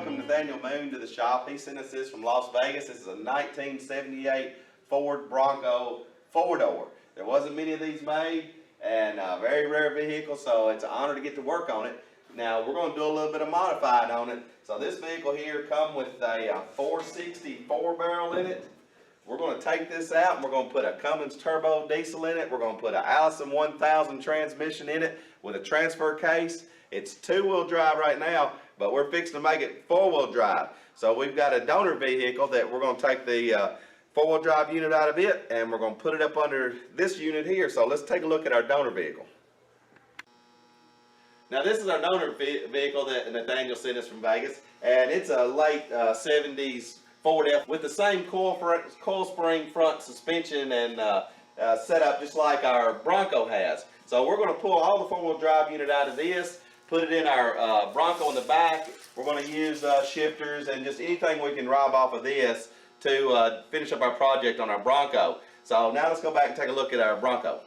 welcome Nathaniel Moon to the shop. He sent us this from Las Vegas. This is a 1978 Ford Bronco 4-door. There wasn't many of these made, and a very rare vehicle, so it's an honor to get to work on it. Now we're going to do a little bit of modifying on it. So this vehicle here comes with a 460 4-barrel in it. We're going to take this out and we're going to put a Cummins turbo diesel in it. We're going to put an Allison 1000 transmission in it with a transfer case. It's 2-wheel drive right now, but we're fixing to make it 4-wheel drive. So we've got a donor vehicle that we're going to take the 4-wheel drive unit out of it, and we're going to put it up under this unit here. So let's take a look at our donor vehicle. Now this is our donor vehicle that Nathaniel sent us from Vegas, and it's a late 70s Ford F with the same coil spring front suspension and setup just like our Bronco has. So we're going to pull all the 4-wheel drive unit out of this, put it in our Bronco in the back. We're going to use shifters and just anything we can rob off of this to finish up our project on our Bronco. So now let's go back and take a look at our Bronco.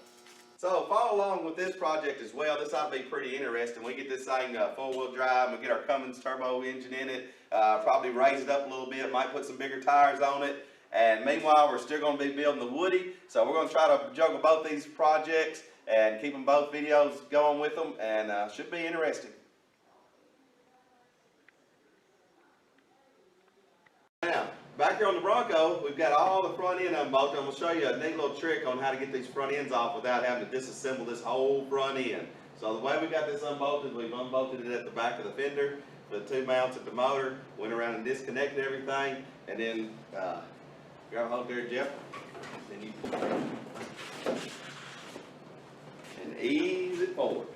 So follow along with this project as well. This ought to be pretty interesting. We get this thing 4-wheel drive, we get our Cummins turbo engine in it, probably raise it up a little bit, might put some bigger tires on it. And meanwhile, we're still going to be building the Woody. So we're going to try to juggle both these projects and keep them both videos going with them, and should be interesting. Now, back here on the Bronco, we've got all the front end unbolted. I'm going to show you a neat little trick on how to get these front ends off without having to disassemble this whole front end. So the way we got this unbolted, we've unbolted it at the back of the fender, the 2 mounts at the motor, went around and disconnected everything, and then grab a hold there, Jeff, then you and ease it forward.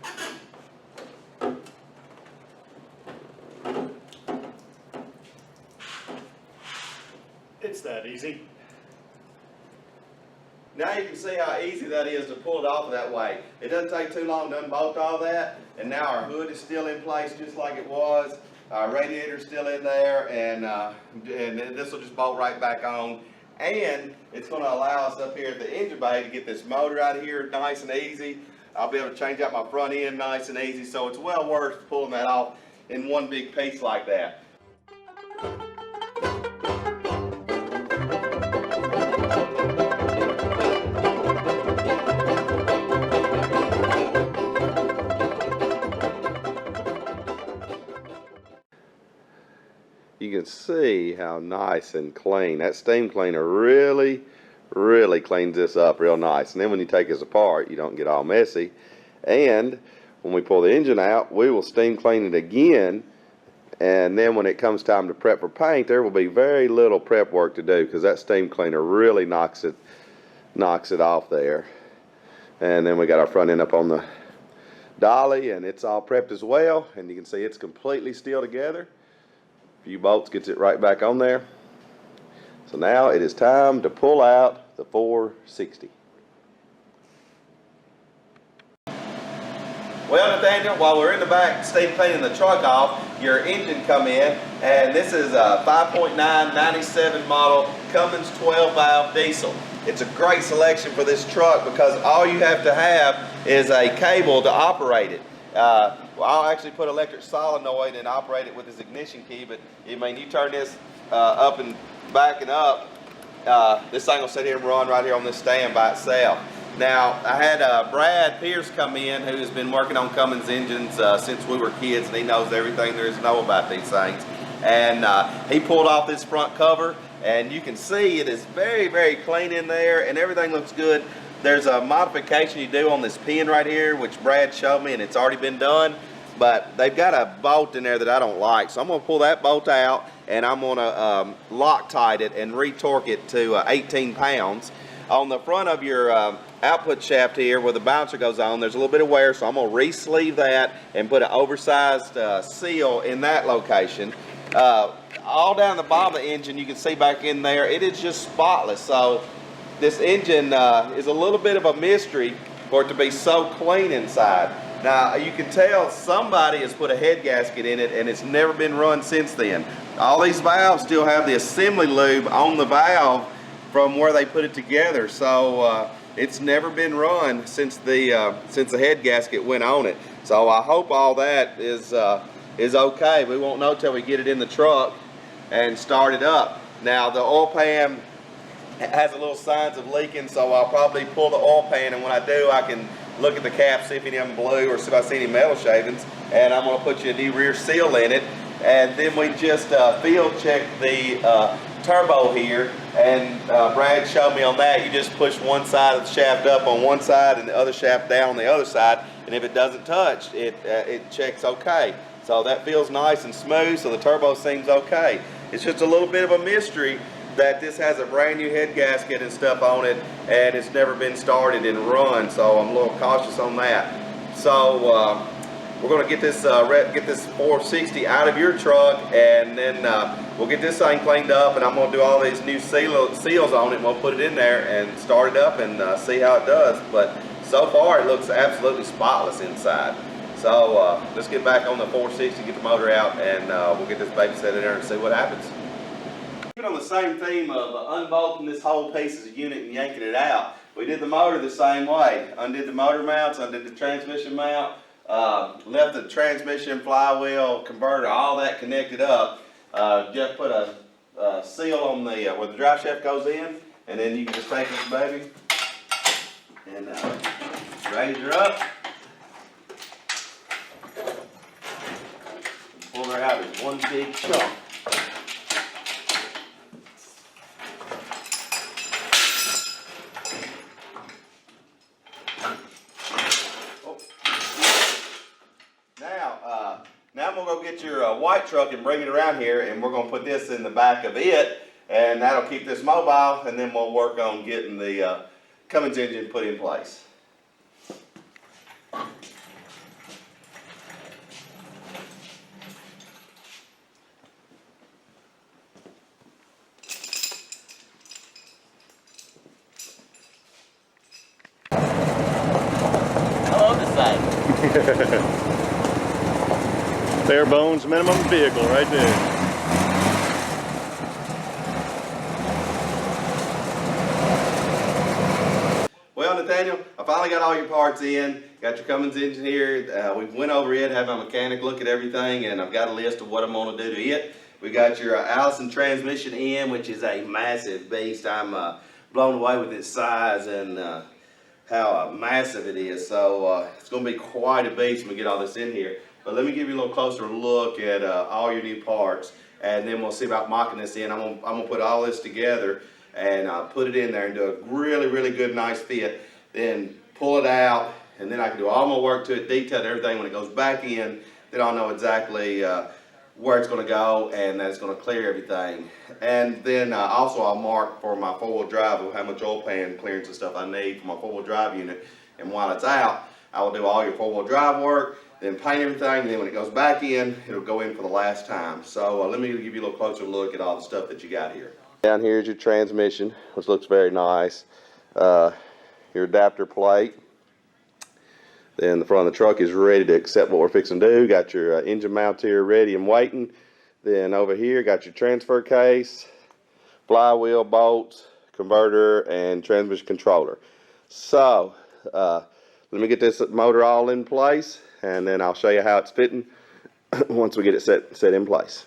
It's that easy. Now you can see how easy that is to pull it off that way. It doesn't take too long to unbolt all that, and now our hood is still in place just like it was. Our radiator's still in there, and this will just bolt right back on. And it's going to allow us up here at the engine bay to get this motor out of here nice and easy. I'll be able to change out my front end nice and easy, so it's well worth pulling that off in one big piece like that. You can see how nice and clean. That steam cleaner really cleans this up real nice. And then when you take this apart, you don't get all messy. And when we pull the engine out, we will steam clean it again. And then when it comes time to prep for paint, there will be very little prep work to do because that steam cleaner really knocks it off there. And then we got our front end up on the dolly, and it's all prepped as well. And you can see it's completely steel together. A few bolts gets it right back on there. So now it is time to pull out the 460. Well, Nathaniel, while we're in the back steam cleaning the truck off, your engine come in, and this is a 5.9 97 model Cummins 12-valve diesel. It's a great selection for this truck because all you have to have is a cable to operate it. I'll actually put electric solenoid and operate it with this ignition key, but I mean, you turn this up and back and up, this thing will sit here and run right here on this stand by itself. Now, I had Brad Pierce come in, who has been working on Cummins engines since we were kids, and he knows everything there is to know about these things. And he pulled off this front cover, and you can see it is very clean in there, and everything looks good. There's a modification you do on this pin right here, which Brad showed me, and it's already been done. But they've got a bolt in there that I don't like, so I'm going to pull that bolt out, and I'm going to Loctite it and retorque it to 18 pounds. On the front of your output shaft here where the bouncer goes on, there's a little bit of wear, so I'm going to re-sleeve that and put an oversized seal in that location. All down the bottom of the engine, you can see back in there, it is just spotless. So this engine is a little bit of a mystery for it to be so clean inside. Now you can tell somebody has put a head gasket in it and it's never been run since then. All these valves still have the assembly lube on the valve from where they put it together, so it's never been run since the head gasket went on it. So I hope all that is is okay. We won't know till we get it in the truck and start it up. Now the oil pan has a little signs of leaking, so I'll probably pull the oil pan, and when I do, I can look at the cap, see if any of them blew or see if I see any metal shavings, and I'm going to put you a new rear seal in it. And then we just field check the turbo here, and Brad showed me on that. You just push one side of the shaft up on one side and the other shaft down on the other side, and if it doesn't touch, it checks okay. So that feels nice and smooth, so the turbo seems okay. It's just a little bit of a mystery that this has a brand new head gasket and stuff on it, and it's never been started and run, so I'm a little cautious on that. So we're going to get this 460 out of your truck, and then we'll get this thing cleaned up, and I'm going to do all these new seals on it, and we'll put it in there and start it up and see how it does. But so far it looks absolutely spotless inside. So let's get back on the 460, get the motor out, and we'll get this baby set in there and see what happens. Keeping on the same theme of unbolting this whole piece of the unit and yanking it out, we did the motor the same way. Undid the motor mounts, undid the transmission mount, left the transmission, flywheel, converter, all that connected up. Just put a seal on the where the drive shaft goes in, and then you can just take this baby and raise her up. Pull her out as one big chunk. Now I'm going to go get your white truck and bring it around here, and we're going to put this in the back of it, and that'll keep this mobile, and then we'll work on getting the Cummins engine put in place. Hello, this side. Bare bones minimum vehicle right there. Well, Nathaniel, I finally got all your parts in. Got your Cummins engine here. We went over it, had my mechanic look at everything, and I've got a list of what I'm going to do to it. We got your Allison transmission in, which is a massive beast. I'm blown away with its size and how massive it is. So it's going to be quite a beast when we get all this in here. But let me give you a little closer look at all your new parts, and then we'll see about mocking this in. I'm gonna put all this together and put it in there and do a really, really good, nice fit. Then pull it out, and then I can do all my work to it, detail everything. When it goes back in, then I'll know exactly where it's gonna go, and that it's gonna clear everything. And then also I'll mark for my four-wheel drive how much oil pan clearance and stuff I need for my four-wheel drive unit. And while it's out, I will do all your four-wheel drive work, then paint everything, and then when it goes back in, it'll go in for the last time. So let me give you a little closer look at all the stuff that you got here. Down here is your transmission, which looks very nice. Your adapter plate. Then the front of the truck is ready to accept what we're fixing to do. Got your engine mounts here ready and waiting. Then over here, got your transfer case, flywheel bolts, converter, and transmission controller. So let me get this motor all in place, and then I'll show you how it's fitting once we get it set in place.